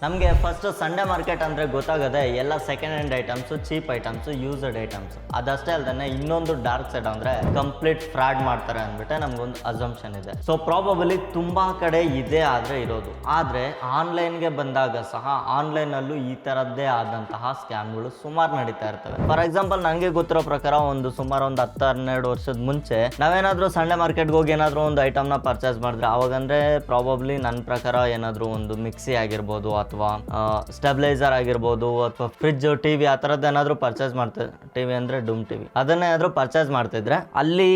ನಮಗೆ first Sunday market ಅಂದರೆ ಗೊತ್ತಾಗದೆ ಎಲ್ಲ second hand items, cheap items, used items. ಅದಷ್ಟೇ ಅಲ್ಲದೆ ಇನ್ನೊಂದು ಡಾರ್ಕ್ ಸೈಡ್ ಅಂದರೆ ಕಂಪ್ಲೀಟ್ ಫ್ರಾಡ್ ಮಾಡ್ತಾರೆ ಅಂದ್ಬಿಟ್ಟೆ ನಮಗೊಂದು ಅಸಂಪ್ಷನ್ ಇದೆ. ಸೊ ಪ್ರಾಬಬಲಿ ತುಂಬ ಕಡೆ ಇದೇ ಆದರೆ ಇರೋದು. ಆದರೆ ಆನ್ಲೈನ್ಗೆ ಬಂದಾಗ ಸಹ ಆನ್ಲೈನಲ್ಲೂ ಈ ಥರದ್ದೇ ಆದಂತಹ ಸ್ಕ್ಯಾಮ್ಗಳು ಸುಮಾರು ನಡೀತಾ ಇರ್ತವೆ. ಫಾರ್ ಎಕ್ಸಾಂಪಲ್, ನನಗೆ ಗೊತ್ತಿರೋ ಪ್ರಕಾರ ಸುಮಾರು ಒಂದು 10-12 ವರ್ಷದ ಮುಂಚೆ ನಾವೇನಾದರೂ ಸಂಡೇ ಮಾರ್ಕೆಟ್ಗೆ ಹೋಗಿ ಏನಾದರೂ ಒಂದು ಐಟಮ್ನ ಪರ್ಚೇಸ್ ಮಾಡಿದ್ರೆ, ಅವಾಗಂದರೆ ಪ್ರಾಬಬ್ಲಿ ನನ್ನ ಪ್ರಕಾರ ಏನಾದರೂ ಒಂದು ಮಿಕ್ಸಿ ಆಗಿರ್ಬೋದು ಅಥವಾ ಸ್ಟೆಬಿಲೈಸರ್ ಆಗಿರ್ಬೋದು ಅಥವಾ ಫ್ರಿಜ್, ಟಿವಿ ಆ ಥರದ್ದು ಏನಾದರೂ ಪರ್ಚೇಸ್ ಮಾಡ್ತಿದ್ದೆ. ಟಿವಿ ಅಂದರೆ ಡೂಮ್ ಟಿವಿ, ಅದನ್ನೇನಾದರೂ ಪರ್ಚೇಸ್ ಮಾಡ್ತಿದ್ರೆ ಅಲ್ಲಿ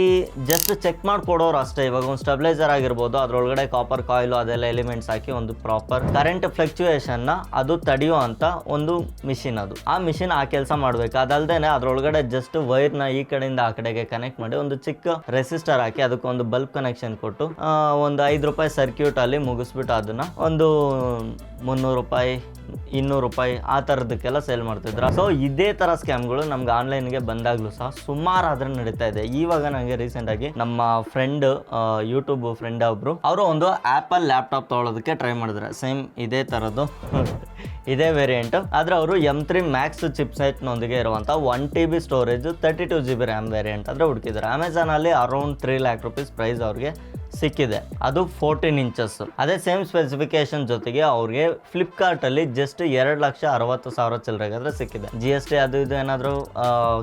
ಜಸ್ಟ್ ಚೆಕ್ ಮಾಡಿಕೊಡೋರು ಅಷ್ಟೇ. ಇವಾಗ ಒಂದು ಸ್ಟೆಬಿಲೈಸರ್ ಆಗಿರ್ಬೋದು, ಅದರೊಳಗಡೆ ಕಾಪರ್ ಕಾಯಿಲು ಅದೆಲ್ಲ ಎಲಿಮೆಂಟ್ಸ್ ಹಾಕಿ ಒಂದು ಪ್ರಾಪರ್ ಕರೆಂಟ್ ಫ್ಲಕ್ಚುಯೇಷನ್ನ ಅದು ತಡೆಯೋ ಅಂತ ಒಂದು ಮಿಷಿನ್. ಅದು ಆ ಮಿಷಿನ್ ಆ ಕೆಲಸ ಮಾಡಬೇಕು. ಅದಲ್ಲದೆ ಅದರೊಳಗಡೆ ಜಸ್ಟ್ ವೈರ್ನ ಈ ಕಡೆಯಿಂದ ಆ ಕಡೆಗೆ ಕನೆಕ್ಟ್ ಮಾಡಿ ಒಂದು ಚಿಕ್ಕ ರೆಸಿಸ್ಟರ್ ಹಾಕಿ ಅದಕ್ಕೊಂದು ಬಲ್ಬ್ ಕನೆಕ್ಷನ್ ಕೊಟ್ಟು ಒಂದು 5 ರೂಪಾಯಿ ಸರ್ಕ್ಯೂಟ್ ಅಲ್ಲಿ ಮುಗಿಸ್ಬಿಟ್ಟು ಅದನ್ನ ಒಂದು 300 ರೂಪಾಯಿ 200 ರೂಪಾಯಿ ಆ ಥರದಕ್ಕೆಲ್ಲ ಸೇಲ್ ಮಾಡ್ತಿದ್ರು. ಸೊ ಇದೇ ಥರ ಸ್ಕ್ಯಾಮ್ಗಳು ನಮ್ಗೆ ಆನ್ಲೈನ್ಗೆ ಬಂದಾಗಲೂ ಸಹ ಸುಮಾರು ಆದ್ರೆ ನಡೀತಾ ಇದೆ. ಇವಾಗ ನನಗೆ ರೀಸೆಂಟಾಗಿ ನಮ್ಮ ಫ್ರೆಂಡ್, ಯೂಟ್ಯೂಬ್ ಫ್ರೆಂಡ್ ಒಬ್ರು, ಅವರು ಒಂದು ಆ್ಯಪಲ್ ಲ್ಯಾಪ್ಟಾಪ್ ತೊಗೊಳೋದಕ್ಕೆ ಟ್ರೈ ಮಾಡಿದ್ರು. ಸೇಮ್ ಇದೇ ಥರದ್ದು ಇದೇ ವೇರಿಯಂಟ್, ಆದರೆ ಅವರು M3 ಮ್ಯಾಕ್ಸ್ ಚಿಪ್ಸೆಟ್ನೊಂದಿಗೆ ಇರುವಂಥ 1 TB storage 32 GB RAM variant ಆದರೆ ಹುಡುಕಿದ್ದಾರೆ. ಅಮೆಝಾನಲ್ಲಿ ಅರೌಂಡ್ 3 lakh rupees ಪ್ರೈಸ್ ಅವ್ರಿಗೆ ಸಿಕ್ಕಿದೆ. ಅದು 14 inches. ಅದೇ ಸೇಮ್ ಸ್ಪೆಸಿಫಿಕೇಶನ್ ಜೊತೆಗೆ ಅವ್ರಿಗೆ ಫ್ಲಿಪ್ಕಾರ್ಟಲ್ಲಿ ಜಸ್ಟ್ 2,60,000 ಚಿಲ್ಲರೆಗಾದ್ರೆ ಸಿಕ್ಕಿದೆ. GST ಅದು ಇದು ಏನಾದರೂ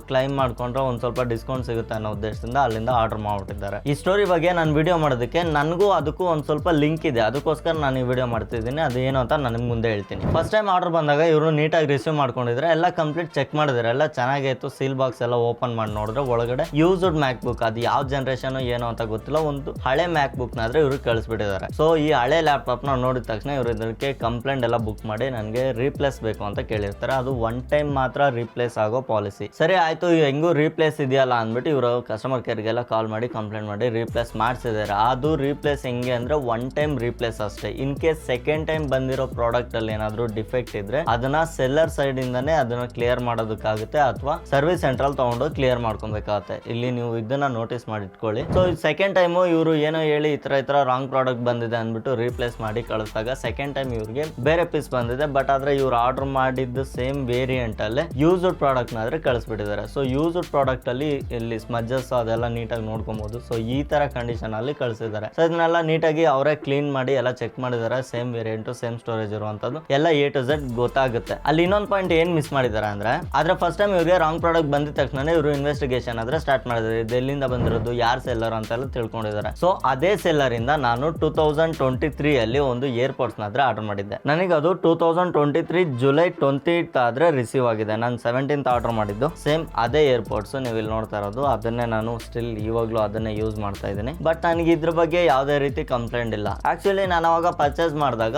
ಕ್ಲೈಮ್ ಮಾಡ್ಕೊಂಡ್ರೆ ಒಂದು ಸ್ವಲ್ಪ ಡಿಸ್ಕೌಂಟ್ ಸಿಗುತ್ತೆ ಅನ್ನೋ ಉದ್ದೇಶದಿಂದ ಅಲ್ಲಿಂದ ಆರ್ಡರ್ ಮಾಡಿಬಿಟ್ಟಿದ್ದಾರೆ. ಈ ಸ್ಟೋರಿ ಬಗ್ಗೆ ನಾನು ವಿಡಿಯೋ ಮಾಡೋದಕ್ಕೆ ನನಗೂ ಅದಕ್ಕೂ ಒಂದು ಸ್ವಲ್ಪ ಲಿಂಕ್ ಇದೆ. ಅದಕ್ಕೋಸ್ಕರ ನಾನು ಈ ವಿಡಿಯೋ ಮಾಡ್ತಿದ್ದೀನಿ. ಅದು ಏನು ಅಂತ ನನಗೆ ಮುಂದೆ ಹೇಳ್ತೀನಿ. ಫಸ್ಟ್ ಟೈಮ್ ಆರ್ಡರ್ ಬಂದಾಗ ಇವರು ನೀಟಾಗಿ ರಿಸೀವ್ ಮಾಡ್ಕೊಂಡಿದ್ರೆ, ಎಲ್ಲ ಕಂಪ್ಲೀಟ್ ಚೆಕ್ ಮಾಡಿದ್ರೆ, ಎಲ್ಲ ಚೆನ್ನಾಗಿತ್ತು. ಸೀಲ್ ಬಾಕ್ಸ್ ಎಲ್ಲ ಓಪನ್ ಮಾಡಿ ನೋಡಿದ್ರೆ ಒಳಗಡೆ ಯೂಸ್ಡ್ ಮ್ಯಾಕ್ ಬುಕ್, ಅದು ಯಾವ ಜನರೇಷನ್ ಏನೋ ಅಂತ ಗೊತ್ತಿಲ್ಲ, ಒಂದು ಹಳೆ ಮ್ಯಾಕ್ ಬುಕ್ ನ ಆದ್ರೆ ಇವ್ರು ಕಳಿಸ್ಬಿಟ್ಟಿದ್ದಾರೆ. ಸೊ ಈ ಹಳೆ ಲ್ಯಾಪ್ಟಾಪ್ ನ ನೋಡಿದ ತಕ್ಷಣ ಇವರು ಇದಕ್ಕೆ ಕಂಪ್ಲೇಂಟ್ ಎಲ್ಲ ಬುಕ್ ಮಾಡಿ ನನಗೆ ರೀಪ್ಲೇಸ್ ಬೇಕು ಅಂತ ಕೇಳಿರ್ತಾರೆ. ಅದು 1 time ಮಾತ್ರ ರೀಪ್ಲೇಸ್ ಆಗೋ ಪಾಲಿಸಿ. ಸರಿ ಆಯ್ತು, ಹೆಂಗೂ ರೀಪ್ಲೇಸ್ ಇದೆಯಲ್ಲ ಅಂದ್ಬಿಟ್ಟು ಇವರು ಕಸ್ಟಮರ್ ಕೇರ್ಗೆಲ್ಲ ಕಾಲ್ ಮಾಡಿ ಕಂಪ್ಲೇಂಟ್ ಮಾಡಿ ರೀಪ್ಲೇಸ್ ಮಾಡಿಸಿದ್ದಾರೆ. ಅದು ರೀಪ್ಲೇಸ್ ಹೆಂಗೆ ಅಂದ್ರೆ 1 time ರೀಪ್ಲೇಸ್ ಅಷ್ಟೇ. ಇನ್ ಕೇಸ್ ಸೆಕೆಂಡ್ ಟೈಮ್ ಬಂದಿರೋ ಪ್ರಾಡಕ್ಟ್ ಅಲ್ಲಿ ಏನಾದ್ರು ಡಿಫೆಕ್ಟ್ ಇದ್ರೆ ಅದನ್ನ ಸೆಲ್ಲರ್ ಸೈಡ್ ಇಂದಾನೆ ಅದನ್ನ ಕ್ಲಿಯರ್ ಮಾಡೋದಕ್ಕಾಗುತ್ತೆ, ಅಥವಾ ಸರ್ವಿಸ್ ಸೆಂಟ್ರಲ್ ತಗೊಂಡು ಕ್ಲಿಯರ್ ಮಾಡ್ಕೊಬೇಕಾಗುತ್ತೆ. ಇಲ್ಲಿ ನೀವು ಇದನ್ನ ನೋಟಿಸ್ ಮಾಡಿ ಇಟ್ಕೊಳ್ಳಿ. ಸೊ ಸೆಕೆಂಡ್ ಟೈಮು ಇವರು ಏನೋ ಹೇಳಿ ಈ ತರ ರಾಂಗ್ ಪ್ರಾಡಕ್ಟ್ ಬಂದಿದೆ ಅಂದ್ಬಿಟ್ಟು ರೀಪ್ಲೇಸ್ ಮಾಡಿ ಕಳಿಸಿದಾಗ ಸೆಕೆಂಡ್ ಟೈಮ್ ಇವ್ರಿಗೆ ಬೇರೆ ಪೀಸ್ ಬಂದಿದೆ. ಬಟ್ ಆದ್ರೆ ಇವ್ರು ಆರ್ಡರ್ ಮಾಡಿದ್ದು ಸೇಮ್ ವೇರಿಯಂಟ್ ಅಲ್ಲೇ ಯೂಸ್ಡ್ ಪ್ರಾಡಕ್ಟ್ ನ ಆದ್ರೆ ಕಳಿಸ್ಬಿಟ್ಟಿದ್ದಾರೆ. ಸೊ ಯೂಸ್ಡ್ ಪ್ರಾಡಕ್ಟ್ ಅಲ್ಲಿ ಇಲ್ಲಿ ಸ್ಮಜ್ಜಸ್ ಅದೆಲ್ಲ ನೀಟಾಗಿ ನೋಡ್ಕೊಬಹುದು. ಸೊ ಈ ತರ ಕಂಡೀಷನ್ ಅಲ್ಲಿ ಕಳಿಸಿದ್ದಾರೆ. ಸೊ ಇದನ್ನೆಲ್ಲ ನೀಟಾಗಿ ಅವರೇ ಕ್ಲೀನ್ ಮಾಡಿ ಎಲ್ಲ ಚೆಕ್ ಮಾಡಿದ್ದಾರೆ. ಸೇಮ್ ವೇರಿಯಂಟ್, ಸೇಮ್ ಸ್ಟೋರೇಜ್ ಇರುವಂತದ್ದು ಎಲ್ಲ A to Z ಗೊತ್ತಾಗುತ್ತೆ. ಅಲ್ಲಿ ಇನ್ನೊಂದು ಪಾಯಿಂಟ್ ಏನ್ ಮಿಸ್ ಮಾಡಿದ್ದಾರೆ ಅಂದ್ರೆ, ಆದ್ರೆ ಫಸ್ಟ್ ಟೈಮ್ ಇವ್ರಿಗೆ ರಾಂಗ್ ಪ್ರಾಡಕ್ಟ್ ಬಂದಿದ ತಕ್ಷಣ ಇವರು ಇನ್ವೆಸ್ಟಿಗೇಷನ್ ಆದ್ರೆ ಸ್ಟಾರ್ಟ್ ಮಾಡಿದ್ದಾರೆ. ಇದು ಎಲ್ಲಿಂದ ಬಂದಿರೋದು, ಯಾರು ಸೆಲ್ಲರ್ ಅಂತೆಲ್ಲ ತಿಳ್ಕೊಂಡಿದ್ದಾರೆ. ಸೊ ಅದೇ ಸೆಲ್ಲರ್ ಇಂದ ನಾನು 2023 ಅಲ್ಲಿ ಒಂದು ಏರ್ಪೋರ್ಟ್ಸ್ ಆದ್ರೆ ಆರ್ಡರ್ ಮಾಡಿದ್ದೆ. ನನಗೆ ಅದು 2023 ಜುಲೈ 20th ಆದ್ರೆ ರಿಸೀವ್ ಆಗಿದೆ. ನಾನು 17th ಆರ್ಡರ್ ಮಾಡಿದ್ದು. ಸೇಮ್ ಅದೇ ಏರ್ಪೋರ್ಟ್ಸ್ ನೀವು ಇಲ್ಲಿ ನೋಡ್ತಾ ಇರೋದು. ಅದನ್ನೇ ನಾನು ಸ್ಟಿಲ್ ಇವಾಗ್ಲೂ ಅದನ್ನೇ ಯೂಸ್ ಮಾಡ್ತಾ ಇದ್ದೀನಿ. ಬಟ್ ನನಗೆ ಇದ್ರ ಬಗ್ಗೆ ಯಾವುದೇ ರೀತಿ ಕಂಪ್ಲೇಂಟ್ ಇಲ್ಲ. ಆಕ್ಚುಲಿ ನಾನು ಅವಾಗ ಪರ್ಚೇಸ್ ಮಾಡಿದಾಗ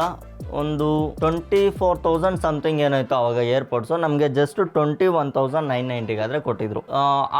ಒಂದು 24,000 ಸಮಥಿಂಗ್ ಏನಾಯ್ತು ಅವಾಗ ಏರ್ಪೋರ್ಟ್ಸ್ ನಮಗೆ ಜಸ್ಟ್ 21,990 ಆದ್ರೆ ಕೊಟ್ಟಿದ್ರು.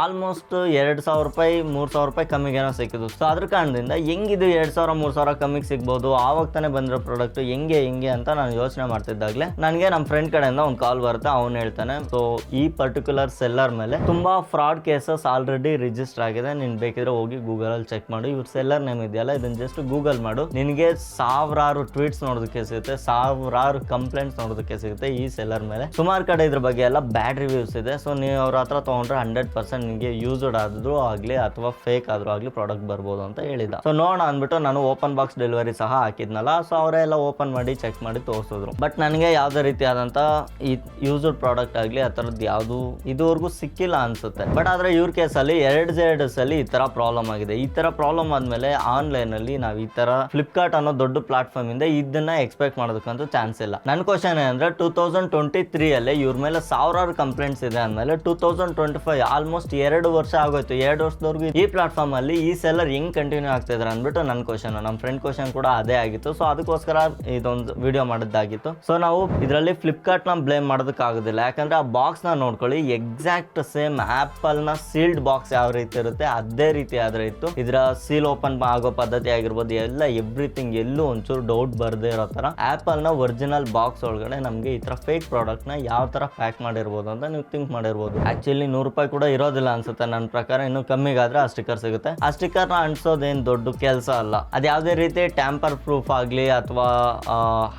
ಆಲ್ಮೋಸ್ಟ್ 2,000 ರೂಪಾಯಿ 3,000 ರೂಪಾಯಿ ಕಮ್ಮಿಗೆ ಏನೋ ಸಿಕ್ಕಿದ್ರು. ಸೊ ಅದ್ರ ಕಾರಣದಿಂದ ಹೆಂಗಿದು 2,000-3,000 ಕಮ್ಮಿಗೆ ಸಿಗ್ಬೋದು, ಆವಾಗ ತಾನೇ ಬಂದಿರೋ ಪ್ರಾಡಕ್ಟ್ ಹೆಂಗೆ ಅಂತ ನಾನು ಯೋಚನೆ ಮಾಡ್ತಿದ್ದಾಗಲೇ ನನಗೆ ನಮ್ಮ ಫ್ರೆಂಡ್ ಕಡೆಯಿಂದ ಒಂದು ಕಾಲ್ ಬರುತ್ತೆ. ಅವ್ನು ಹೇಳ್ತಾನೆ, ಸೊ ಈ ಪರ್ಟಿಕ್ಯುಲರ್ ಸೆಲ್ಲರ್ ಮೇಲೆ ತುಂಬಾ ಫ್ರಾಡ್ ಕೇಸಸ್ ಆಲ್ರೆಡಿ ರಿಜಿಸ್ಟರ್ ಆಗಿದೆ, ನೀನ್ ಬೇಕಿದ್ರೆ ಹೋಗಿ ಗೂಗಲ್ ಅಲ್ಲಿ ಚೆಕ್ ಮಾಡು. ಇವ್ರ ಸೆಲ್ಲರ್ ನೇಮ್ ಇದೆಯಲ್ಲ, ಇದನ್ನ ಜಸ್ಟ್ ಗೂಗಲ್ ಮಾಡು, ನಿನಗೆ ಸಾವಿರಾರು ಟ್ವೀಟ್ಸ್ ನೋಡೋದಕ್ಕೆ ಸಿಗುತ್ತೆ, ಸಾವಿರಾರು ಕಂಪ್ಲೇಂಟ್ಸ್ ನೋಡೋದಕ್ಕೆ ಸಿಗುತ್ತೆ ಈ ಸೆಲ್ಲರ್ ಮೇಲೆ. ಸುಮಾರು ಕಡೆ ಇದ್ರ ಬಗ್ಗೆ ಎಲ್ಲ ಬ್ಯಾಡ್ ರಿವ್ಯೂಸ್ ಇದೆ. ಸೊ ನೀವು ಅವ್ರ ಹತ್ರ ತಗೊಂಡ್ರೆ 100% ನಿಮಗೆ ಯೂಸ್ಡ್ ಆದ್ರೂ ಆಗ್ಲಿ ಅಥವಾ ಫೇಕ್ ಆದ್ರೂ ಆಗ್ಲಿ ಪ್ರಾಡಕ್ಟ್ ಬರ್ಬೋದು ಅಂತ ಹೇಳಿದ. ಸೊ ನೋಡೋಣ ಅಂದ್ಬಿಟ್ಟು ನಾನು ಓಪನ್ ಬಾಕ್ಸ್ ಡೆಲಿವರಿ ಸಹ ಹಾಕಿದ್ನಲ್ಲ, ಸೊ ಅವರೆಲ್ಲ ಓಪನ್ ಮಾಡಿ ಚೆಕ್ ಮಾಡಿ ತೋರಿಸಿದ್ರು. ಬಟ್ ನನಗೆ ಯಾವುದೇ ರೀತಿಯಾದಂತ ಈ ಯೂಸ್ಡ್ ಪ್ರಾಡಕ್ಟ್ ಆಗ್ಲಿ ಆ ಥರದ್ದು ಯಾವುದು ಇದುವರೆಗೂ ಸಿಕ್ಕಿಲ್ಲ ಅನ್ಸುತ್ತೆ. ಬಟ್ ಆದ್ರೆ ಇವ್ರ ಕೇಸಲ್ಲಿ 2 ಸಲ ಈ ತರ ಪ್ರಾಬ್ಲಮ್ ಆಗಿದೆ. ಈ ತರ ಪ್ರಾಬ್ಲಮ್ ಆದ್ಮೇಲೆ ಆನ್ಲೈನ್ ಅಲ್ಲಿ ನಾವು ಈ ತರ ಫ್ಲಿಪ್ಕಾರ್ಟ್ ಅನ್ನೋ ದೊಡ್ಡ ಪ್ಲಾಟ್ಫಾರ್ಮ್ ಇಂದ ಇದನ್ನ ಎಕ್ಸ್ಪೆಕ್ಟ್ ಮಾಡೋದಕ್ಕಂತೂ ಚಾನ್ಸ್ ಇಲ್ಲ. ನನ್ನ ಕ್ವಶನ್ ಏನಂದ್ರೆ 2023 ಅಲ್ಲಿ ಇವ್ರ ಮೇಲೆ ಸಾವಿರಾರು ಕಂಪ್ಲೇಂಟ್ಸ್ ಇದೆ ಅಂದ್ಮೇಲೆ 2025 ಆಲ್ಮೋಸ್ಟ್ 2 ವರ್ಷ ಆಗೋಯ್ತು. 2 ವರ್ಷದವರೆಗೂ ಈ ಪ್ಲಾಟ್ಫಾರ್ಮ್ ಅಲ್ಲಿ ಈ ಸೆಲ್ಲರ್ ಹೆಂಗ್ ಕಂಟಿನ್ಯೂ ಆಗ್ತಿದ್ರು ಅಂದ್ಬಿಟ್ಟು ನನ್ನ ಕ್ವಶನ್, ನಮ್ಮ ಫ್ರೆಂಡ್ ಕ್ವಶನ್ ಕೂಡ ಅದೇ ಆಗಿತ್ತು. ಸೊ ಅದಕ್ಕೋಸ್ಕರ ಇದೊಂದು ವಿಡಿಯೋ ಮಾಡಿದ್ದಾಗಿತ್ತು. ಸೊ ನಾವು ಇದರಲ್ಲಿ ಫ್ಲಿಪ್ಕಾರ್ಟ್ ನ ಬ್ಲೇಮ್ ಮಾಡೋದಕ್ಕಾಗೋದಿಲ್ಲ. ಯಾಕಂದ್ರೆ ಆ ಬಾಕ್ಸ್ ನ ನೋಡ್ಕೊಳ್ಳಿ, ಎಕ್ಸಾಕ್ಟ್ ಸೇಮ್ ಆಪಲ್ ನ ಸೀಲ್ಡ್ ಬಾಕ್ಸ್ ಯಾವ ರೀತಿ ಇರುತ್ತೆ ಅದೇ ರೀತಿ ಆದ್ರೆ ಇತ್ತು. ಇದರ ಸೀಲ್ ಓಪನ್ ಆಗೋ ಪದ್ಧತಿ ಆಗಿರ್ಬೋದು, ಎಲ್ಲ ಎವ್ರಿಥಿಂಗ್, ಎಲ್ಲೂ ಒಂಚೂರು ಡೌಟ್ ಬರ್ದೇ ಇರೋ ತರ ಆ್ಯಪಲ್ನ ಒರಿಜಿನಲ್ ಬಾಕ್ಸ್ ಒಳಗಡೆ ನಮಗೆ ಈ ಥರ ಫೇಕ್ ಪ್ರಾಡಕ್ಟ್ನ ಯಾವ ಥರ ಪ್ಯಾಕ್ ಮಾಡಿರ್ಬೋದು ಅಂತ ನೀವು ಥಿಂಕ್ ಮಾಡಿರ್ಬೋದು. ಆ್ಯಕ್ಚುಲಿ ₹100 ಕೂಡ ಇರೋದಿಲ್ಲ ಅನ್ಸುತ್ತೆ ನನ್ನ ಪ್ರಕಾರ. ಇನ್ನು ಕಮ್ಮಿಗಾದ್ರೆ ಆ ಸ್ಟಿಕ್ಕರ್ ಸಿಗುತ್ತೆ. ಆ ಸ್ಟಿಕ್ಕರ್ನ ಅಂಟಿಸೋದೇನು ದೊಡ್ಡ ಕೆಲಸ ಅಲ್ಲ. ಅದು ಯಾವುದೇ ರೀತಿ ಟ್ಯಾಂಪರ್ ಪ್ರೂಫ್ ಆಗಲಿ ಅಥವಾ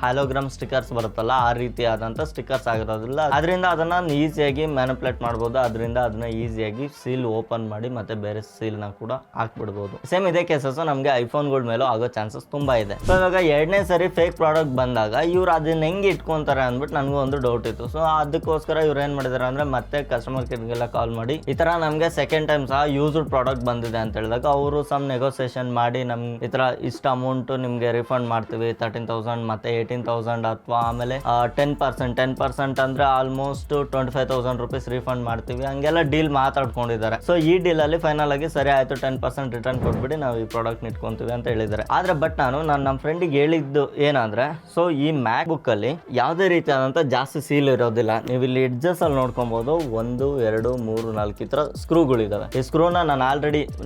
ಹ್ಯಾಲೋಗ್ರಾಮ್ ಸ್ಟಿಕ್ಕರ್ಸ್ ಬರುತ್ತಲ್ಲ ಆ ರೀತಿ ಆದಂಥ ಸ್ಟಿಕ್ಕರ್ಸ್ ಆಗಿರೋದಿಲ್ಲ. ಅದರಿಂದ ಅದನ್ನು ಈಸಿಯಾಗಿ ಮ್ಯಾನಿಪುಲೇಟ್ ಮಾಡ್ಬೋದು. ಅದರಿಂದ ಅದನ್ನ ಈಸಿಯಾಗಿ ಸೀಲ್ ಓಪನ್ ಮಾಡಿ ಮತ್ತೆ ಬೇರೆ ಸೀಲ್ನ ಕೂಡ ಹಾಕ್ಬಿಡ್ಬೋದು. ಸೇಮ್ ಇದೇ ಕೇಸಸ್ ನಮಗೆ ಐಫೋನ್ಗಳ ಮೇಲೂ ಆಗೋ ಚಾನ್ಸಸ್ ತುಂಬಾ ಇದೆ. ಸೊ ಇವಾಗ ಎರಡನೇ ಸರಿ ಫೇಕ್ ಪ್ರಾಡಕ್ಟ್ ಬಂದಾಗ ಇವ್ರು ಅದನ್ನ ಹೆಂಗೆ ಇಟ್ಕೊಂತಾರೆ ಅಂದ್ಬಿಟ್ಟು ನನಗೂ ಒಂದು ಡೌಟ್ ಇತ್ತು. ಸೊ ಅದಕ್ಕೋಸ್ಕರ ಇವ್ರು ಏನ್ ಮಾಡಿದಾರೆ ಅಂದ್ರೆ ಮತ್ತೆ ಕಸ್ಟಮರ್ ಕೇರ್ಗೆಲ್ಲ ಕಾಲ್ ಮಾಡಿ ಈ ತರ ನಮಗೆ ಸೆಕೆಂಡ್ ಟೈಮ್ ಸಹ ಯೂಸ್ಡ್ ಪ್ರಾಡಕ್ಟ್ ಬಂದಿದೆ ಅಂತ ಹೇಳಿದಾಗ ಅವರು ಸಮ್ ನೆಗೋಸಿಯೇಷನ್ ಮಾಡಿ ನಮ್ಗೆ ಈ ತರ ಇಷ್ಟು ಅಮೌಂಟ್ ನಿಮ್ಗೆ ರಿಫಂಡ್ ಮಾಡ್ತೀವಿ 13,000 ಮತ್ತೆ 18,000 ಅಥವಾ ಆಮೇಲೆ 10% ಅಂದ್ರೆ ಆಲ್ಮೋಸ್ಟ್ 25,000 ರೂಪೀಸ್ ರಿಫಂಡ್ ಮಾಡ್ತೀವಿ ಹಂಗೆಲ್ಲ ಡೀಲ್ ಮಾತಾಡ್ಕೊಂಡಿದ್ದಾರೆ. ಸೊ ಈ ಡೀಲ್ ಅಲ್ಲಿ ಫೈನಲ್ ಆಗಿ ಸರಿ ಆಯ್ತು 10% ರಿಟರ್ನ್ ಕೊಟ್ಬಿಡಿ ನಾವು ಈ ಪ್ರಾಡಕ್ಟ್ ಇಟ್ಕೊಂತೀವಿ ಅಂತ ಹೇಳಿದ್ದಾರೆ. ಆದ್ರೆ ಬಟ್ ನಾನು ನಮ್ಮ ಫ್ರೆಂಡಿಗೆ ಹೇಳಿದ್ದು ಏನಂದ್ರೆ ಸೊ ಈ ಮ್ಯಾಕ್ ಬುಕ್ ಅಲ್ಲಿ ಯಾವುದೇ ರೀತಿಯಾದಂತ ಜಾಸ್ತಿ ಸೀಲ್ ಇರೋದಿಲ್ಲ. ನೀವು ಇಲ್ಲಿ ಎಡ್ಜಸ್ ಅಲ್ಲಿ ನೋಡ್ಕೊಬಹುದು 1 2 3 4 ಈ ತರ ಸ್ಕ್ರೂಗಳಿದಾವೆ. ಈ ಸ್ಕ್ರೂನ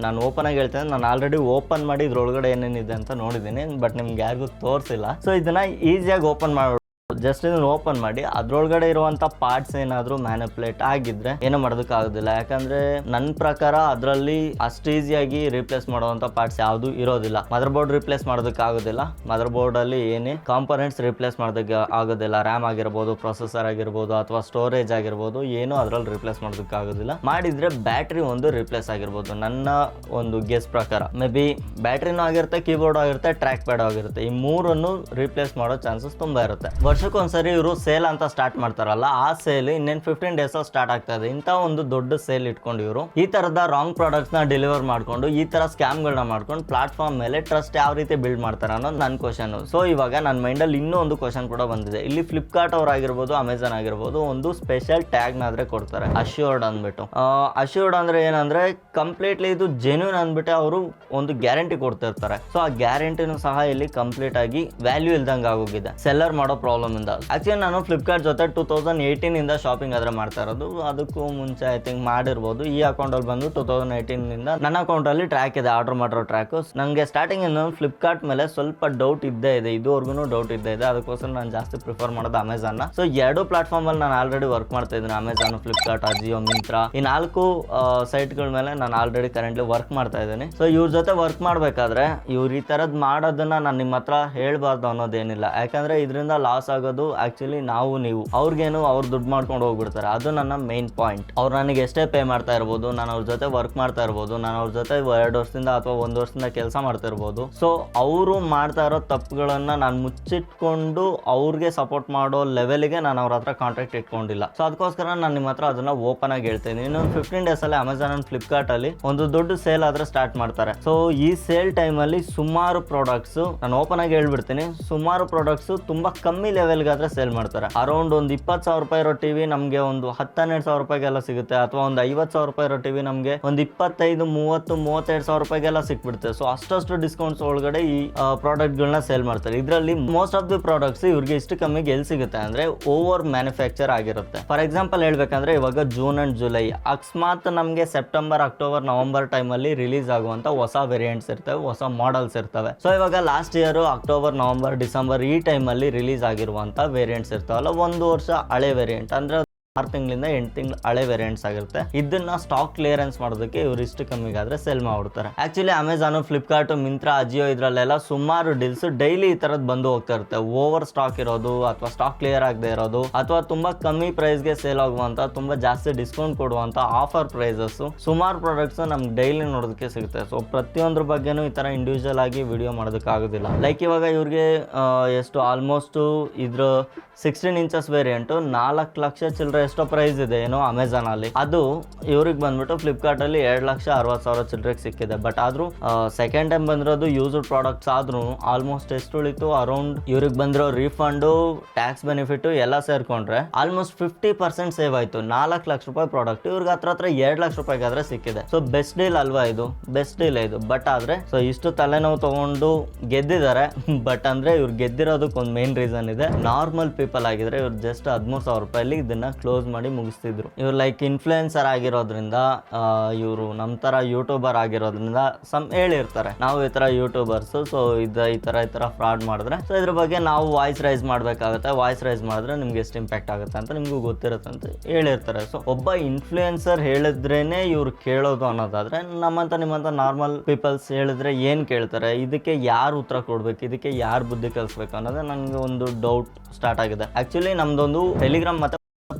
ನಾನು ಓಪನ್ ಆಗಿ ಹೇಳ್ತೇನೆ, ನಾನು ಆಲ್ರೆಡಿ ಓಪನ್ ಮಾಡಿ ಇದ್ರೊಳಗಡೆ ಏನೇನಿದೆ ಅಂತ ನೋಡಿದ್ದೀನಿ, ಬಟ್ ನಿಮ್ಗೆ ಯಾರಿಗೂ ತೋರಿಸಿಲ್ಲ. ಸೊ ಇದನ್ನ ಈಸಿಯಾಗಿ ಓಪನ್ ಮಾಡಿ ಜಸ್ಟ್ ಇದನ್ನು ಓಪನ್ ಮಾಡಿ ಅದ್ರೊಳಗಡೆ ಇರುವಂತ ಪಾರ್ಟ್ಸ್ ಏನಾದ್ರು ಮ್ಯಾನಿಪುಲೇಟ್ ಆಗಿದ್ರೆ ಏನೋ ಮಾಡೋದಕ್ಕಾಗೋದಿಲ್ಲ. ಯಾಕಂದ್ರೆ ನನ್ನ ಪ್ರಕಾರ ಅದರಲ್ಲಿ ಅಷ್ಟು ಈಸಿಯಾಗಿ ರೀಪ್ಲೇಸ್ ಮಾಡುವಂತ ಪಾರ್ಟ್ಸ್ ಯಾವುದು ಇರೋದಿಲ್ಲ. ಮದರ್ ಬೋರ್ಡ್ ರೀಪ್ಲೇಸ್ ಮಾಡೋದಕ್ಕಾಗೋದಿಲ್ಲ. ಮದರ್ ಬೋರ್ಡ್ ಅಲ್ಲಿ ಏನೇ ಕಾಂಪೋನೆಂಟ್ಸ್ ರೀಪ್ಲೇಸ್ ಮಾಡೋದಕ್ಕೆ ಆಗೋದಿಲ್ಲ. ರ್ಯಾಮ್ ಆಗಿರ್ಬೋದು, ಪ್ರೊಸೆಸರ್ ಆಗಿರ್ಬೋದು ಅಥವಾ ಸ್ಟೋರೇಜ್ ಆಗಿರ್ಬೋದು, ಏನು ಅದರಲ್ಲಿ ರೀಪ್ಲೇಸ್ ಮಾಡೋದಕ್ಕಾಗೋದಿಲ್ಲ. ಮಾಡಿದ್ರೆ ಬ್ಯಾಟ್ರಿ ಒಂದು ರೀಪ್ಲೇಸ್ ಆಗಿರ್ಬೋದು ನನ್ನ ಒಂದು ಗೆಸ್ ಪ್ರಕಾರ. ಮೇ ಬಿ ಬ್ಯಾಟ್ರಿನೂ ಆಗಿರುತ್ತೆ, ಕೀಬೋರ್ಡ್ ಆಗಿರುತ್ತೆ, ಟ್ರ್ಯಾಕ್ ಪ್ಯಾಡ್ ಆಗಿರುತ್ತೆ. ಈ ಮೂರನ್ನು ರೀಪ್ಲೇಸ್ ಮಾಡೋ ಚಾನ್ಸಸ್ ತುಂಬಾ ಇರುತ್ತೆ. ವರ್ಷಕ್ಕೊಂದ್ಸರಿ ಇವರು ಸೇಲ್ ಅಂತ ಸ್ಟಾರ್ಟ್ ಮಾಡ್ತಾರಲ್ಲ, ಆ ಸೇಲ್ ಇನ್ನೇನು 15 ಡೇಸ್ ಸ್ಟಾರ್ಟ್ ಆಗ್ತಾ ಇದೆ. ಇಂಥ ಒಂದು ದೊಡ್ಡ ಸೇಲ್ ಇಟ್ಕೊಂಡು ಇವರು ಈ ತರದ ರಾಂಗ್ ಪ್ರಾಡಕ್ಟ್ಸ್ ನ ಡೆಲಿವರ್ ಮಾಡ್ಕೊಂಡು ಈ ತರ ಸ್ಕ್ಯಾಮ್ಗಳನ್ನ ಮಾಡ್ಕೊಂಡು ಪ್ಲಾಟ್ಫಾರ್ಮ್ ಮೇಲೆ ಟ್ರಸ್ಟ್ ಯಾವ ರೀತಿ ಬಿಲ್ಡ್ ಮಾಡ್ತಾರೆ ಅನ್ನೋದು ನನ್ನ ಕ್ವಶನ್. ಸೊ ಇವಾಗ ನನ್ನ ಮೈಂಡಲ್ಲಿ ಇನ್ನೂ ಒಂದು ಕ್ವಶನ್ ಕೂಡ ಬಂದಿದೆ. ಇಲ್ಲಿ ಫ್ಲಿಪ್ಕಾರ್ಟ್ ಅವರಾಗಿರ್ಬೋದು, ಅಮೆಝಾನ್ ಆಗಿರ್ಬೋದು, ಒಂದು ಸ್ಪೆಷಲ್ ಟ್ಯಾಗ್ ನಾದ್ರೆ ಕೊಡ್ತಾರೆ, ಅಶ್ಯೂರ್ಡ್ ಅಂದ್ಬಿಟ್ಟು. ಅಶ್ಯೂರ್ಡ್ ಅಂದ್ರೆ ಏನಂದ್ರೆ ಕಂಪ್ಲೀಟ್ಲಿ ಇದು ಜೆನ್ಯೂನ್ ಅಂದ್ಬಿಟ್ಟು ಅವರು ಒಂದು ಗ್ಯಾರಂಟಿ ಕೊಡ್ತಿರ್ತಾರೆ. ಸೊ ಆ ಗ್ಯಾರಂಟಿನೂ ಸಹ ಇಲ್ಲಿ ಕಂಪ್ಲೀಟ್ ಆಗಿ ವ್ಯಾಲ್ಯೂ ಇಲ್ದಂಗೆ ಆಗೋಗಿದೆ ಸೆಲ್ಲರ್ ಮಾಡೋ ಪ್ರಾಬ್ಲಮ್ ಇಂದ. ಆಕ್ಚುಲಿ ನಾನು ಫ್ಲಿಪ್ಕಾರ್ಟ್ ಜೊತೆ 2018 ಇಂದ ಶಾಪಿಂಗ್ ಆದ್ರೆ ಮಾಡ್ತಾ ಇರೋದು. ಅದಕ್ಕೂ ಮುಂಚೆ ಐ ಥಿಂಕ್ ಮಾಡಿರ್ಬೋದು. ಈ ಅಕೌಂಟ್ ಅಲ್ಲಿ ಬಂದು 2018 ಇಂದ ನನ್ನ ಅಕೌಂಟ್ ಅಲ್ಲಿ ಟ್ರ್ಯಾಕ್ ಇದೆ, ಆರ್ಡರ್ ಮಾಡಿರೋ ಟ್ರ್ಯಾಕ್. ನನಗೆ ಸ್ಟಾರ್ಟಿಂಗ್ ಇಂದ ಫ್ಲಿಪ್ಕಾರ್ಟ್ ಮೇಲೆ ಸ್ವಲ್ಪ ಡೌಟ್ ಇದ್ದೇ ಇದೆ, ಇದುವರೆಗೂ ಡೌಟ್ ಇದ್ದೇ ಇದೆ. ಅದಕ್ಕೋಸ್ಕರ ನಾನು ಜಾಸ್ತಿ ಪ್ರಿಫರ್ ಮಾಡೋದು ಅಮೆಝಾನ್. ಸೊ ಎರಡು ಪ್ಲಾಟ್ಫಾರ್ಮ್ ಅಲ್ಲಿ ನಾನು ಆಲ್ರೆಡಿ ವರ್ಕ್ ಮಾಡ್ತಾ ಇದ್ದೀನಿ, ಅಮೆಝಾನ್, ಫ್ಲಿಪ್ಕಾರ್ಟ್, ಅಜಿಯೋ, ಮಿಂತ್ರಾ. ಈ 4 ಸೈಟ್ಗಳ ಮೇಲೆ ನಾನು ಆಲ್ರೆಡಿ ಕರೆಂಟ್ಲಿ ವರ್ಕ್ ಮಾಡ್ತಾ ಇದ್ದೀನಿ. ಸೊ ಇವ್ರ ಜೊತೆ ವರ್ಕ್ ಮಾಡ್ಬೇಕಾದ್ರೆ ಇವ್ರು ಈ ತರದ್ ಮಾಡೋದನ್ನ ನಾನು ನಿಮ್ಮ ಹತ್ರ ಹೇಳ್ಬಾರ್ದು ಅನ್ನೋದೇನಿಲ್ಲ. ಯಾಕಂದ್ರೆ ಇದರಿಂದ ಲಾಸ್ ಆಗೋದು ಆಕ್ಚುಲಿ ನೀವು ಅವ್ರಿಗೇನು ಅವ್ರು ದುಡ್ಡು ಮಾಡ್ಕೊಂಡು ಹೋಗ್ಬಿಡ್ತಾರೆ. ಅದು ನನ್ನ ಮೇನ್ ಪಾಯಿಂಟ್. ಅವ್ರು ನನಗೆ ಎಷ್ಟೇ ಪೇ ಮಾಡ್ತಾ ಇರ್ಬೋದು, ನಾನು ಅವ್ರ ಜೊತೆ ವರ್ಕ್ ಮಾಡ್ತಾ ಇರ್ಬೋದು, ನಾನು ಅವ್ರ ಜೊತೆ 2 ವರ್ಷದಿಂದ ಅಥವಾ 1 ವರ್ಷದಿಂದ ಕೆಲಸ ಮಾಡ್ತಾ ಇರ್ಬೋದು. ಸೊ ಅವರು ಮಾಡ್ತಾ ಇರೋ ತಪ್ಪುಗಳನ್ನ ನಾನು ಮುಚ್ಚಿಟ್ಕೊಂಡು ಅವ್ರಿಗೆ ಸಪೋರ್ಟ್ ಮಾಡೋ ಲೆವೆಲ್ಗೆ ನಾನು ಅವ್ರ ಹತ್ರ ಕಾಂಟ್ರಾಕ್ಟ್ ಇಟ್ಕೊಂಡಿಲ್ಲ. ಸೊ ಅದಕ್ಕೋಸ್ಕರ ನಾನು ನಿಮ್ಮ ಹತ್ರ ಅದನ್ನ ಓಪನ್ ಆಗಿ ಹೇಳ್ತೀನಿ. ಇನ್ನೊಂದು 15 ಡೇಸ್ ಅಲ್ಲಿ ಅಮೆಝಾನ್ ಅಂಡ್ ಫ್ಲಿಪ್ಕಾರ್ಟ್ ಅಲ್ಲಿ ಒಂದು ದೊಡ್ಡ ಸೇಲ್ ಆದ್ರೆ ಸ್ಟಾರ್ಟ್ ಮಾಡ್ತಾರೆ. ಸೊ ಈ ಸೇಲ್ ಟೈಮ್ ಅಲ್ಲಿ ಸುಮಾರು ಪ್ರಾಡಕ್ಟ್ಸ್, ನಾನು ಓಪನ್ ಆಗಿ ಹೇಳ್ಬಿಡ್ತೀನಿ, ಸುಮಾರು ಪ್ರಾಡಕ್ಟ್ಸ್ ತುಂಬಾ ಕಮ್ಮಿ ಲೆವೆಲ್ಗಾದ್ರೆ ಸೇಲ್ ಮಾಡ್ತಾರೆ. ಅರೌಂಡ್ ಒಂದು 20,000 ರೂಪಾಯಿ ಇರೋ ಟಿವಿ ನಮಗೆ ಒಂದು 10-12,000 ರೂಪಾಯಿಗೆಲ್ಲ ಸಿಗುತ್ತೆ. ಅಥವಾ ಒಂದು 50,000 ರೂಪಾಯಿ ಇರೋ ಟಿವಿ ನಮಗೆ ಒಂದು 25-30-32,000 ರೂಪಾಯಿಗೆಲ್ಲ ಸಿಕ್ಬಿಡುತ್ತೆ. ಸೊ ಅಷ್ಟು ಡಿಸ್ಕೌಂಟ್ಸ್ ಒಳಗಡೆ ಈ ಪ್ರಾಡಕ್ಟ್ಗಳನ್ನ ಸೇಲ್ ಮಾಡ್ತಾರೆ. ಇದರಲ್ಲಿ ಮೋಸ್ಟ್ ಆಫ್ ದಿ ಪ್ರಾಡಕ್ಟ್ಸ್ ಇವ್ರಿಗೆ ಇಷ್ಟು ಕಮ್ಮಿಗೆ ಎಲ್ಲಿ ಸಿಗುತ್ತೆ ಅಂದ್ರೆ ಓವರ್ ಮ್ಯಾನುಫ್ಯಾಕ್ಚರ್ ಆಗಿರುತ್ತೆ. ಫಾರ್ ಎಕ್ಸಾಂಪಲ್ ಹೇಳ್ಬೇಕಂದ್ರೆ ಇವಾಗ ಜೂನ್ ಅಂಡ್ ಜುಲೈ, ಅಕಸ್ಮಾತ್ ನಮಗೆ ಸೆಪ್ಟೆಂಬರ್, ಅಕ್ಟೋಬರ್, ನವೆಂಬರ್ ಟೈಮ್ ಅಲ್ಲಿ ರಿಲೀಸ್ ಆಗುವಂತ ಹೊಸ ವೇರಿಯಂಟ್ಸ್ ಇರ್ತವೆ, ಹೊಸ ಮಾಡಲ್ಸ್ ಇರ್ತವೆ. ಸೊ ಇವಾಗ last year October, November, December ಈ ಟೈಮ್ ಅಲ್ಲಿ ರಿಲೀಸ್ ಆಗಿರುವಂತ ವೇರಿಯಂಟ್ಸ್ ಇರ್ತಾವಲ್ಲ, 1 ವರ್ಷ ಹಳೆ ವೇರಿಯಂಟ್ ಅಂದ್ರೆ 6 ತಿಂಗಳಿಂದ 8 ತಿಂಗಳು ಹಳೆ ವೇರಿಯಂಟ್ಸ್ ಆಗಿರುತ್ತೆ. ಇದನ್ನ ಸ್ಟಾಕ್ ಕ್ಲಿಯರೆನ್ಸ್ ಮಾಡೋದಕ್ಕೆ ಇವ್ರು ಇಷ್ಟು ಕಮ್ಮಿಗಾದ್ರೆ ಸೇಲ್ ಮಾಡ್ಬಿಡ್ತಾರೆ. ಆಕ್ಚುಲಿ ಅಮೆಝಾನ್, ಫ್ಲಿಪ್ಕಾರ್ಟ್, ಮಿಂತ್ರಾ, ಅಜಿಯೋ ಇದ್ರಲ್ಲೆಲ್ಲ ಸುಮಾರು ಡೀಲ್ಸ್ ಡೈಲಿ ಈ ತರದ್ ಬಂದು ಹೋಗ್ತಾ ಇರುತ್ತೆ. ಓವರ್ ಸ್ಟಾಕ್ ಇರೋದು ಅಥವಾ ಸ್ಟಾಕ್ ಕ್ಲಿಯರ್ ಆಗದೆ ಇರೋದು ಅಥವಾ ತುಂಬಾ ಕಮ್ಮಿ ಪ್ರೈಸ್ಗೆ ಸೇಲ್ ಆಗುವಂತ, ತುಂಬಾ ಜಾಸ್ತಿ ಡಿಸ್ಕೌಂಟ್ ಕೊಡುವಂತ ಆಫರ್ ಪ್ರೈಸಸ್ ಸುಮಾರು ಪ್ರಾಡಕ್ಟ್ಸ್ ನಮ್ಗೆ ಡೈಲಿ ನೋಡೋದಕ್ಕೆ ಸಿಗುತ್ತೆ. ಸೊ ಪ್ರತಿಯೊಂದ್ರ ಬಗ್ಗೆನೂ ಈ ತರ ಇಂಡಿವಿಜುವಲ್ ಆಗಿ ವಿಡಿಯೋ ಮಾಡೋದಕ್ಕಾಗೋದಿಲ್ಲ. ಲೈಕ್ ಇವಾಗ ಇವ್ರಿಗೆ ಎಷ್ಟು ಆಲ್ಮೋಸ್ಟ್ ಇದ್ರ 16 ಇಂಚಸ್ ವೇರಿಯಂಟ್ 4 ಲಕ್ಷ ಚಿಲ್ಲರೆ ಎಷ್ಟೋ ಪ್ರೈಸ್ ಇದೆ ಏನೋ ಅಮೆಝಾನ್ ಅಲ್ಲಿ. ಅದು ಇವ್ರಿಗೆ ಬಂದ್ಬಿಟ್ಟು ಫ್ಲಿಪ್ಕಾರ್ಟ್ ಅಲ್ಲಿ 2,60,000 ಚಿಲ್ಲರೆಗೆ ಸಿಕ್ಕಿದೆ. ಬಟ್ ಆದ್ರೂ ಸೆಕೆಂಡ್ ಟೈಮ್ ಬಂದಿರೋದು ಯೂಸ್ಡ್ ಪ್ರಾಡಕ್ಟ್ಸ್ ಆದ್ರೂ ಆಲ್ಮೋಸ್ಟ್ ಎಷ್ಟು ಉಳಿತು, ಅರೌಂಡ್ ಇವ್ರಿಗೆ ಬಂದಿರೋ ರೀಫಂಡು, ಟ್ಯಾಕ್ಸ್ ಬೆನಿಫಿಟ್ ಎಲ್ಲ ಸೇರ್ಕೊಂಡ್ರೆ ಆಲ್ಮೋಸ್ಟ್ 50% ಸೇವ್ ಆಯ್ತು. 4 ಲಕ್ಷ ರೂಪಾಯಿ ಪ್ರಾಡಕ್ಟ್ ಇವ್ರಿಗೆ ಹತ್ರ 2 ಲಕ್ಷ ರೂಪಾಯಿಗಾದ್ರೆ ಸಿಕ್ಕಿದೆ. ಸೊ ಬೆಸ್ಟ್ ಡೀಲ್ ಅಲ್ವಾ ಇದು, ಬೆಸ್ಟ್ ಡೀಲ್ ಇದು. ಬಟ್ ಆದ್ರೆ ಸೊ ಇಷ್ಟು ತಲೆನೋವು ತಗೊಂಡು ಗೆದ್ದಿದ್ದಾರೆ. ಬಟ್ ಅಂದ್ರೆ ಇವ್ರು ಗೆದ್ದಿರೋದಕ್ಕೆ ಒಂದು ಮೇನ್ ರೀಸನ್ ಇದೆ. ನಾರ್ಮಲ್ ಪೀಪಲ್ ಆಗಿದ್ರೆ ಇವ್ರು ಜಸ್ಟ್ 13,000 ರೂಪಾಯಿಲಿ ಇದನ್ನ ಕ್ಲೋಸ್ ಕ್ಲೋಸ್ ಮಾಡಿ ಮುಗಿಸ್ತಿದ್ರು. ಇವ್ರು ಲೈಕ್ ಇನ್ಫ್ಲುಯೆನ್ಸರ್ ಆಗಿರೋದ್ರಿಂದ, ಇವರು ನಮ್ಮ ಥರ ಯೂಟ್ಯೂಬರ್ ಆಗಿರೋದ್ರಿಂದ ಹೇಳಿರ್ತಾರೆ ನಾವು ಈ ಥರ ಯೂಟ್ಯೂಬರ್ಸು, ಸೊ ಈ ಥರ ಫ್ರಾಡ್ ಮಾಡಿದ್ರೆ ಸೊ ಇದ್ರ ಬಗ್ಗೆ ನಾವು ವಾಯ್ಸ್ ರೈಸ್ ಮಾಡಬೇಕಾಗುತ್ತೆ, ವಾಯ್ಸ್ ರೈಸ್ ಮಾಡಿದ್ರೆ ನಿಮ್ಗೆ ಎಷ್ಟು ಇಂಪ್ಯಾಕ್ಟ್ ಆಗುತ್ತೆ ಅಂತ ನಿಮಗೂ ಗೊತ್ತಿರುತ್ತೆ ಅಂತ ಹೇಳಿರ್ತಾರೆ. ಸೊ ಒಬ್ಬ ಇನ್ಫ್ಲುಯೆನ್ಸರ್ ಹೇಳಿದ್ರೇನೆ ಇವ್ರು ಕೇಳೋದು ಅನ್ನೋದಾದ್ರೆ, ನಿಮ್ಮಂತ ನಾರ್ಮಲ್ ಪೀಪಲ್ಸ್ ಹೇಳಿದ್ರೆ ಏನು ಕೇಳ್ತಾರೆ? ಇದಕ್ಕೆ ಯಾರು ಉತ್ತರ ಕೊಡ್ಬೇಕು, ಇದಕ್ಕೆ ಯಾರು ಬುದ್ಧಿ ಕಲಿಸ್ಬೇಕು ಅನ್ನೋದೇ ನನಗೆ ಒಂದು ಡೌಟ್ ಸ್ಟಾರ್ಟ್ ಆಗಿದೆ. ಆ್ಯಕ್ಚುಲಿ ನಮ್ದೊಂದು ಟೆಲಿಗ್ರಾಮ್ ಮತ್ತು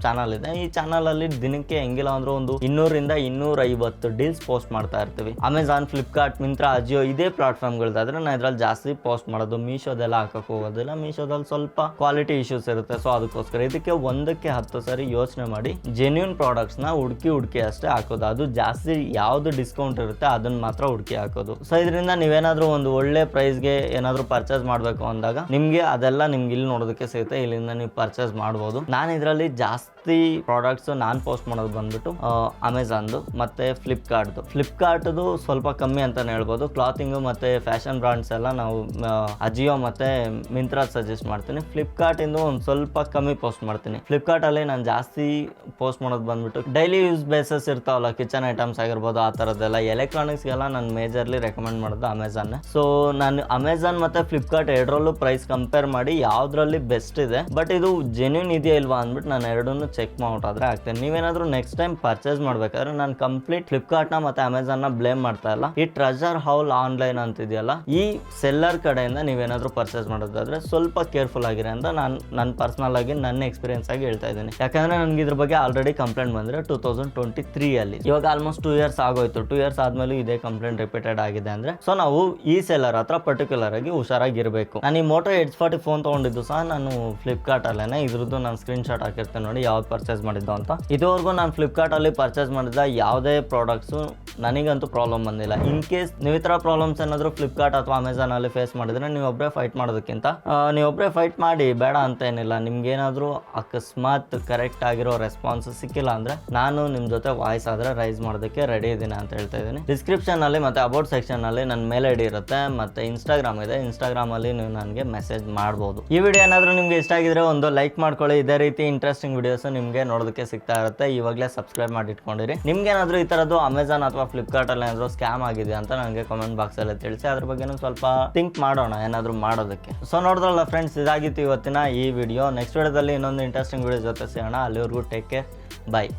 ಚಾನಲ್ ಇದೆ. ಈ ಚಾನಲ್ ಅಲ್ಲಿ ದಿನಕ್ಕೆ ಹೆಂಗಿಲ್ಲ ಅಂದ್ರೆ ಒಂದು 200 - 250 ಡೀಲ್ಸ್ ಪೋಸ್ಟ್ ಮಾಡ್ತಾ ಇರ್ತೀವಿ. ಅಮೆಝಾನ್, ಫ್ಲಿಪ್ಕಾರ್ಟ್, ಮಿಂತ್ರಾ, ಅಜಿಯೋ ಇದೇ ಪ್ಲಾಟ್ಫಾರ್ಮ್ಗಳದಾದ್ರೆ ನಾನು ಇದ್ರಲ್ಲಿ ಜಾಸ್ತಿ ಪೋಸ್ಟ್ ಮಾಡೋದು. ಮೀಶೋದೆಲ್ಲ ಹಾಕಕ್ಕೆ ಹೋಗೋದಿಲ್ಲ, ಮೀಶೋದಲ್ಲಿ ಸ್ವಲ್ಪ ಕ್ವಾಲಿಟಿ ಇಶ್ಯೂಸ್ ಇರುತ್ತೆ. ಸೊ ಅದಕ್ಕೋಸ್ಕರ ಇದಕ್ಕೆ 1ಕ್ಕೆ 10 ಸರಿ ಯೋಚನೆ ಮಾಡಿ ಜೆನ್ಯೂನ್ ಪ್ರಾಡಕ್ಟ್ಸ್ನ ಹುಡುಕಿ ಅಷ್ಟೇ ಹಾಕೋದು. ಅದು ಜಾಸ್ತಿ ಯಾವ್ದು ಡಿಸ್ಕೌಂಟ್ ಇರುತ್ತೆ ಅದನ್ನ ಮಾತ್ರ ಹುಡುಕಿ ಹಾಕೋದು. ಸೊ ಇದರಿಂದ ನೀವೇನಾದ್ರೂ ಒಂದು ಒಳ್ಳೆ ಪ್ರೈಸ್ಗೆ ಏನಾದರೂ ಪರ್ಚೇಸ್ ಮಾಡಬೇಕು ಅಂದಾಗ ನಿಮಗೆ ಅದೆಲ್ಲ ನಿಮ್ಗೆ ಇಲ್ಲಿ ನೋಡೋದಕ್ಕೆ ಸಿಗುತ್ತೆ. ಇಲ್ಲಿಂದ ನೀವು ಪರ್ಚೇಸ್ ಮಾಡ್ಬೋದು. ನಾನು ಇದರಲ್ಲಿ ಜಾಸ್ತಿ ಪ್ರಾಡಕ್ಟ್ಸ್ ನಾನು ಪೋಸ್ಟ್ ಮಾಡೋದು ಬಂದ್ಬಿಟ್ಟು ಅಮೆಝಾನ್ದು ಮತ್ತೆ ಫ್ಲಿಪ್ಕಾರ್ಟ್ದು ಸ್ವಲ್ಪ ಕಮ್ಮಿ ಅಂತಾನೆ ಹೇಳ್ಬೋದು. ಕ್ಲಾತಿಂಗು ಮತ್ತೆ ಫ್ಯಾಷನ್ ಬ್ರಾಂಡ್ಸ್ ಎಲ್ಲ ನಾವು ಅಜಿಯೋ ಮತ್ತೆ ಮಿಂತ್ರಾ ಸಜೆಸ್ಟ್ ಮಾಡ್ತೀನಿ. ಫ್ಲಿಪ್ಕಾರ್ಟ್ ಇಂದು ಒಂದು ಸ್ವಲ್ಪ ಕಮ್ಮಿ ಪೋಸ್ಟ್ ಮಾಡ್ತೀನಿ. ಫ್ಲಿಪ್ಕಾರ್ಟ್ ಅಲ್ಲಿ ನಾನು ಜಾಸ್ತಿ ಪೋಸ್ಟ್ ಮಾಡೋದು ಬಂದ್ಬಿಟ್ಟು ಡೈಲಿ ಯೂಸ್ ಬೇಸಸ್ ಇರ್ತಾವಲ್ಲ, ಕಿಚನ್ ಐಟಮ್ಸ್ ಆಗಿರ್ಬೋದು, ಆ ಥರದ್ದೆಲ್ಲ ಎಲೆಕ್ಟ್ರಾನಿಕ್ಸ್ಗೆಲ್ಲ ನಾನು ಮೇಜರ್ಲಿ ರೆಕಮೆಂಡ್ ಮಾಡೋದು ಅಮೆಝಾನ್. ಸೊ ನಾನು ಅಮೆಝಾನ್ ಮತ್ತೆ ಫ್ಲಿಪ್ಕಾರ್ಟ್ ಎರಡರಲ್ಲೂ ಪ್ರೈಸ್ ಕಂಪೇರ್ ಮಾಡಿ ಯಾವ್ದ್ರಲ್ಲಿ ಬೆಸ್ಟ್ ಇದೆ, ಬಟ್ ಇದು ಜೆನ್ಯೂನ್ ಇದೆಯಾ ಇಲ್ವಾ ಅಂದ್ಬಿಟ್ಟು ನಾನು ಎರಡನ್ನೂ ಚೆಕ್ ಮಾಡ್ಬಿಟ್ಟಾದ್ರೆ ಆಗ್ತೇನೆ. ನೀವೇನಾದ್ರೂ ನೆಕ್ಸ್ಟ್ ಟೈಮ್ ಪರ್ಚೇಸ್ ಮಾಡ್ಬೇಕಾದ್ರೆ ನಾನು ಕಂಪ್ಲೀಟ್ ಫ್ಲಿಪ್ಕಾರ್ಟ್ನ ಮತ್ತೆ ಅಮೆಝಾನ್ನ ಬ್ಲೇಮ್ ಮಾಡ್ತಾ ಇಲ್ಲ. ಈ ಟ್ರೆಜರ್ ಹೌಲ್ ಆನ್ಲೈನ್ ಅಂತಿದೆಯಲ್ಲ, ಈ ಸೆಲ್ಲರ್ ಕಡೆಯಿಂದ ನೀವೇನಾದ್ರೂ ಪರ್ಚೇಸ್ ಮಾಡೋದಾದ್ರೆ ಸ್ವಲ್ಪ ಕೇರ್ಫುಲ್ ಆಗಿರಿ ಅಂತ ನಾನು ಪರ್ಸನಲ್ ಆಗಿ ನನ್ನ ಎಕ್ಸ್ಪೀರಿಯನ್ಸ್ ಆಗಿ ಹೇಳ್ತಾ ಇದ್ದೀನಿ. ಯಾಕಂದ್ರೆ ನನಗೆ ಇದ್ರ ಬಗ್ಗೆ ಆಲ್ರೆಡಿ ಕಂಪ್ಲೇಂಟ್ ಬಂದ್ರೆ 2023 ಅಲ್ಲಿ. ಇವಾಗ ಆಲ್ಮೋಸ್ಟ್ 2 years ಆಗೋಯ್ತು. 2 years ಆದ್ಮೇಲೆ ಇದೇ ಕಂಪ್ಲೇಂಟ್ ರಿಪೀಟೆಡ್ ಆಗಿದೆ ಅಂದ್ರೆ ಸೊ ನಾವು ಈ ಸೆಲ್ಲರ್ ಹತ್ರ ಪರ್ಟಿಕ್ಯುಲರ್ ಆಗಿ ಹುಷಾರಾಗಿರ್ಬೇಕು. ನಾನು ಈ ಮೋಟೋ H40 ಫೋನ್ ತಗೊಂಡಿದ್ದು ಸಹ ನಾನು ಫ್ಲಿಪ್ಕಾರ್ಟ್ ಅಲ್ಲೇನೆ. ಇದ್ರದ್ದು ನಾನು ಸ್ಕ್ರೀನ್ ಶಾಟ್ ಹಾಕಿರ್ತೇನೆ ನೋಡಿ ಯಾವ್ದು ಪರ್ಚೇಸ್ ಮಾಡಿದ್ದು ಅಂತ. ಇದುವರೆಗೂ ನಾನು ಫ್ಲಿಪ್ಕಾರ್ಟ್ ಅಲ್ಲಿ ಪರ್ಚೇಸ್ ಮಾಡಿದ ಯಾವುದೇ ಪ್ರಾಡಕ್ಟ್ಸು ನನಗಂತೂ ಪ್ರಾಬ್ಲಮ್ ಬಂದಿಲ್ಲ. ಇನ್ ಕೇಸ್ ನೀವು ಈ ಥರ ಪ್ರಾಬ್ಲಮ್ಸ್ ಏನಾದರೂ ಫ್ಲಿಪ್ಕಾರ್ಟ್ ಅಥವಾ ಅಮೆಝಾನ್ ಅಲ್ಲಿ ಫೇಸ್ ಮಾಡಿದ್ರೆ ನೀವೊಬ್ಬರೇ ಫೈಟ್ ಮಾಡೋದಕ್ಕಿಂತ ನೀವೊಬ್ಬರೇ ಫೈಟ್ ಮಾಡಿ, ಬೇಡ ಅಂತ ಏನಿಲ್ಲ. ನಿಮ್ಗೇನಾದರೂ ಅಕಸ್ಮಾತ್ ಕರೆಕ್ಟ್ ಆಗಿರೋ ರೆಸ್ಪಾನ್ಸ್ ಸಿಕ್ಕಿಲ್ಲ ಅಂದ್ರೆ ನಾನು ನಿಮ್ಮ ಜೊತೆ ವಾಯ್ಸ್ ಆದ್ರೆ ರೈಸ್ ಮಾಡೋದಕ್ಕೆ ರೆಡಿ ಇದ್ದೀನಿ ಅಂತ ಹೇಳ್ತಾ ಇದ್ದೀನಿ. ಡಿಸ್ಕ್ರಿಪ್ಷನ್ ಅಲ್ಲಿ ಮತ್ತೆ ಅಬೌಟ್ ಸೆಕ್ಷನ್ ಅಲ್ಲಿ ನನ್ನ ಮೇಲ್ ಐಡಿ ಇರುತ್ತೆ, ಮತ್ತೆ ಇನ್ಸ್ಟಾಗ್ರಾಮ್ ಇದೆ. ಇನ್ಸ್ಟಾಗ್ರಾಮ್ ಅಲ್ಲಿ ನೀವು ನನಗೆ ಮೆಸೇಜ್ ಮಾಡ್ಬೋದು. ಈ ವಿಡಿಯೋ ಏನಾದರೂ ನಿಮ್ಗೆ ಇಷ್ಟ ಆಗಿದ್ರೆ ಒಂದು ಲೈಕ್ ಮಾಡ್ಕೊಳ್ಳಿ. ಇದೇ ರೀತಿ ಇಂಟ್ರೆಸ್ಟಿಂಗ್ ವಿಡಿಯೋಸ್ ನಿಮಗೆ ನೋಡೋದಕ್ಕೆ ಸಿಗ್ತಾ ಇರುತ್ತೆ. ಇವಾಗಲೇ ಸಬ್ಸ್ಕ್ರೈಬ್ ಮಾಡಿ ಇಟ್ಕೊಂಡಿರಿ. ನಿಮ್ಗೆ ಏನಾದರೂ ಈ ಥರದ್ದು ಅಮೆಝಾನ್ ಅಥವಾ ಫ್ಲಿಪ್ಕಾರ್ಟ್ ಅಲ್ಲಿ ಏನಾದರೂ ಸ್ಕ್ಯಾಮ್ ಆಗಿದೆ ಅಂತ ನನಗೆ ಕಾಮೆಂಟ್ ಬಾಕ್ಸ್ ಅಲ್ಲಿ ತಿಳಿಸಿ. ಅದ್ರ ಬಗ್ಗೆ ಸ್ವಲ್ಪ ಥಿಂಕ್ ಮಾಡೋಣ ಏನಾದರೂ ಮಾಡೋದಕ್ಕೆ. ಸೊ ನೋಡಿದ್ರಲ್ಲ ಫ್ರೆಂಡ್ಸ್, ಇದಾಗಿತ್ತು ಇವತ್ತಿನ ಈ ವಿಡಿಯೋ. ನೆಕ್ಸ್ಟ್ ವಿಡಿಯೋದಲ್ಲಿ ಇನ್ನೊಂದು ಇಂಟ್ರೆಸ್ಟಿಂಗ್ ವಿಡಿಯೋ ಜೊತೆ ಸಿಗೋಣ. ಅಲ್ಲಿವರೆಗೂ ಟೇಕ್ ಕೇರ್, ಬಾಯ್.